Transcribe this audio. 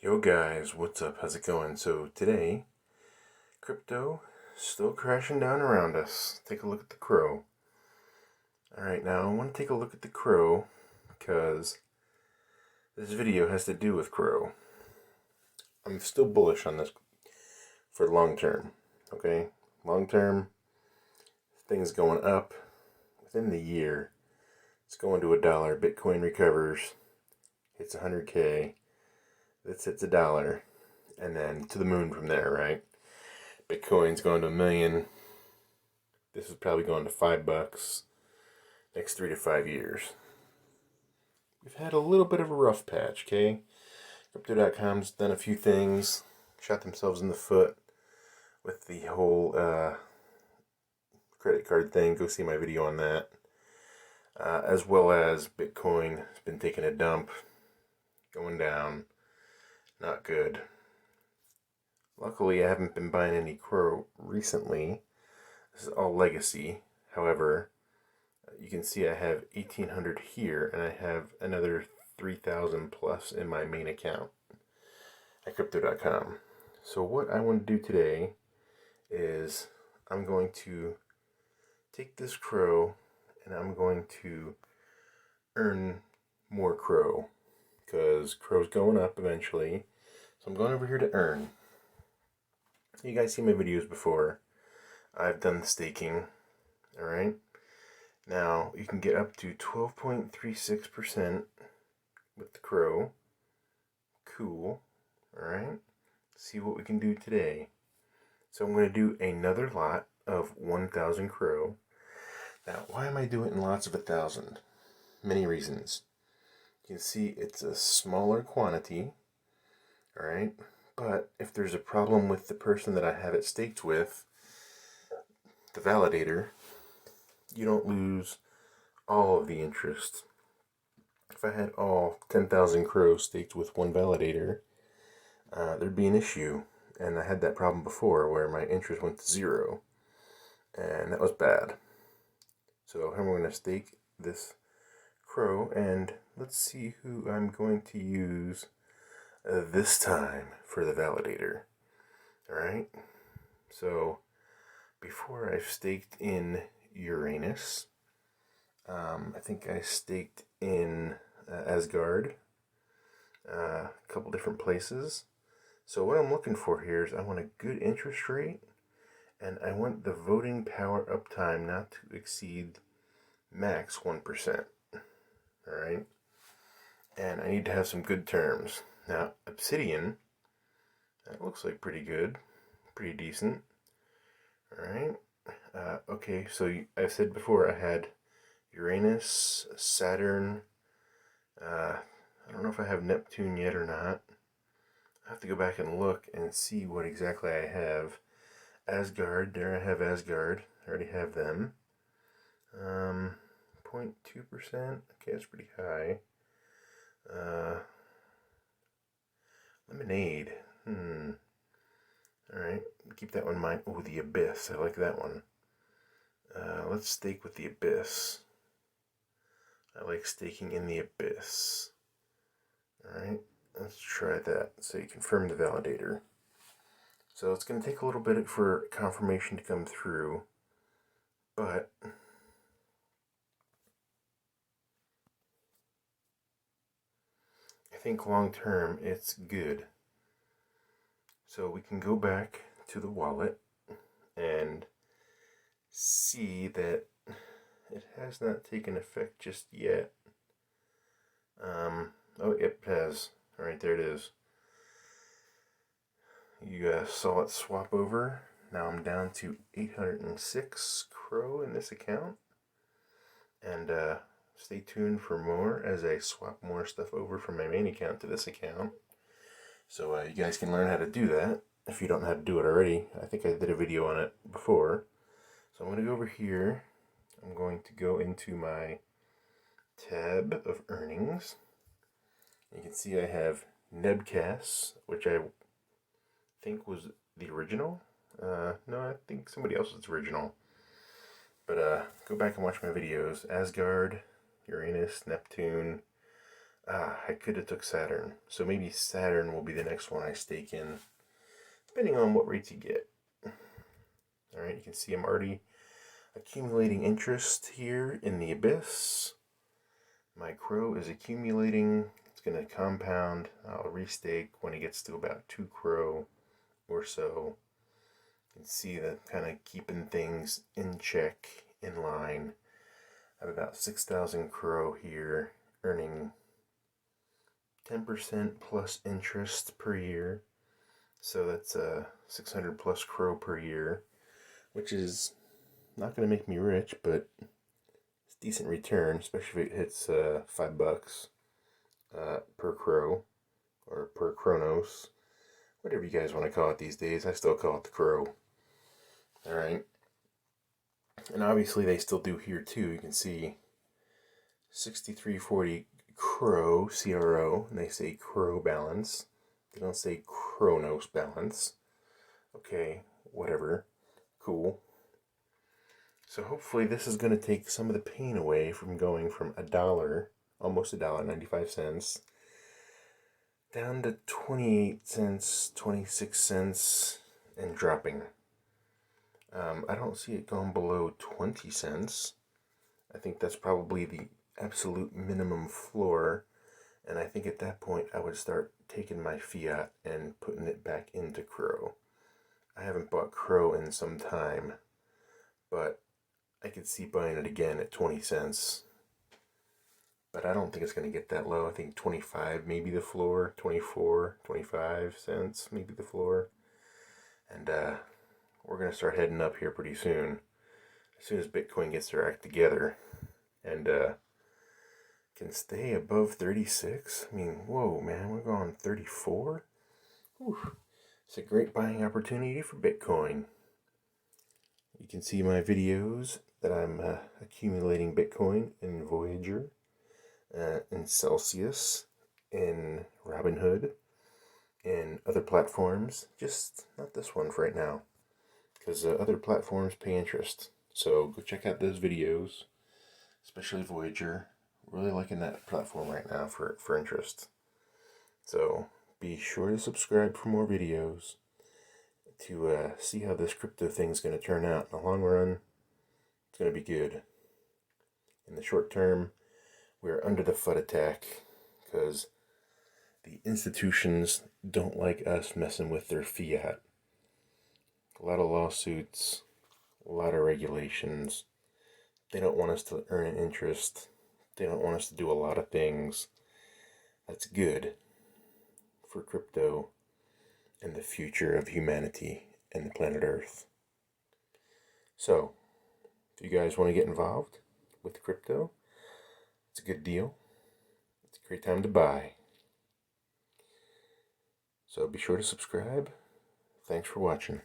Yo guys, what's up? How's it going? So today, crypto still crashing down around us. Take a look at the crow. Alright, now I want to take a look at the crow because this video has to do with crow. I'm still bullish on this for long term. Okay? Long term, things going up. Within the year, it's going to $1. Bitcoin recovers, hits 100K. This hits $1. And then to the moon from there, right? Bitcoin's going to $1 million. This is probably going to $5 next 3 to 5 years. We've had a little bit of a rough patch, okay? Crypto.com's done a few things, shot themselves in the foot with the whole credit card thing. Go see my video on that. As well as Bitcoin has been taking a dump, going down, not good. Luckily, I haven't been buying any crow recently. This is all legacy. However, you can see I have 1,800 here, and I have another 3,000 plus in my main account at crypto.com. So what I want to do today is I'm going to take this crow and I'm going to earn more crow because crow's going up eventually. So I'm going over here to earn. You guys see my videos before. I've done the staking. Alright. Now you can get up to 12.36% with the crow. Cool. Alright. See what we can do today. So I'm going to do another lot of 1,000 crow. Now, why am I doing it in lots of 1,000? Many reasons. You can see it's a smaller quantity. Alright. But if there's a problem with the person that I have it staked with, the validator, you don't lose all of the interest. If I had all 10,000 crows staked with one validator, there'd be an issue. And I had that problem before where my interest went to 0. And that was bad. So I'm going to stake this crow, and let's see who I'm going to use this time for the validator. Alright, so before I've staked in Uranus, I think I staked in Asgard, a couple different places. So what I'm looking for here is I want a good interest rate, and I want the voting power uptime not to exceed max 1%. Alright, and I need to have some good terms. Now, Obsidian, that looks like pretty good, pretty decent. Alright, okay, so I said before I had Uranus, Saturn, I don't know if I have Neptune yet or not. I have to go back and look and see what exactly I have. Asgard, there I have Asgard, I already have them. 0.2%, okay, that's pretty high. Lemonade, Alright, keep that one in mind. Oh, the Abyss, I like that one. Let's stake with the Abyss. I like staking in the Abyss. Alright, let's try that. So you confirm the validator. So it's going to take a little bit for confirmation to come through, but I think long term it's good. So we can go back to the wallet and see that it has not taken effect just yet. Oh, it has. Alright, there it is. You saw it swap over. Now I'm down to 806 crow in this account. And stay tuned for more as I swap more stuff over from my main account to this account. So you guys can learn how to do that if you don't know how to do it already. I think I did a video on it before. So I'm going to go over here. I'm going to go into my tab of earnings. You can see I have Nebcast, which I think was the original. No, I think somebody else's original. But go back and watch my videos. Asgard, Uranus, Neptune, I could have took Saturn. So maybe Saturn will be the next one I stake in, depending on what rates you get. Alright, you can see I'm already accumulating interest here in the abyss. My crow is accumulating. It's going to compound. I'll restake when it gets to about 2 crow or so. You can see that kind of keeping things in check, in line. I have about 6,000 crow here, earning 10% plus interest per year. So that's 600 plus crow per year, which is not going to make me rich, but it's a decent return, especially if it hits $5 per crow, or per chronos, whatever you guys want to call it these days. I still call it the crow. Alright. And obviously they still do here too. You can see 6340 crow, CRO, and they say crow balance. They don't say chronos balance. Okay, whatever. Cool. So hopefully this is going to take some of the pain away from going from $1, almost $1.95, down to 28 cents, 26 cents, and dropping. I don't see it going below 20 cents. I think that's probably the absolute minimum floor, and I think at that point I would start taking my fiat and putting it back into crow. I haven't bought crow in some time, but I could see buying it again at 20 cents. But I don't think it's going to get that low. I think 25 maybe the floor, 24, 25 cents maybe the floor. And we're going to start heading up here pretty soon. As soon as Bitcoin gets their act together and can stay above 36. I mean, whoa, man, we're going 34. Whew. It's a great buying opportunity for Bitcoin. You can see my videos that I'm accumulating Bitcoin in Voyager, in Celsius, in Robinhood, and other platforms. Just not this one for right now, because other platforms pay interest. So go check out those videos, especially Voyager. Really liking that platform right now for interest. So be sure to subscribe for more videos to see how this crypto thing's going to turn out. In the long run, it's going to be good. In the short term, we're under the FUD attack because the institutions don't like us messing with their fiat. A lot of lawsuits, a lot of regulations. They don't want us to earn an interest. They don't want us to do a lot of things. That's good for crypto and the future of humanity and the planet Earth. So, if you guys want to get involved with crypto, it's a good deal. It's a great time to buy. So be sure to subscribe. Thanks for watching.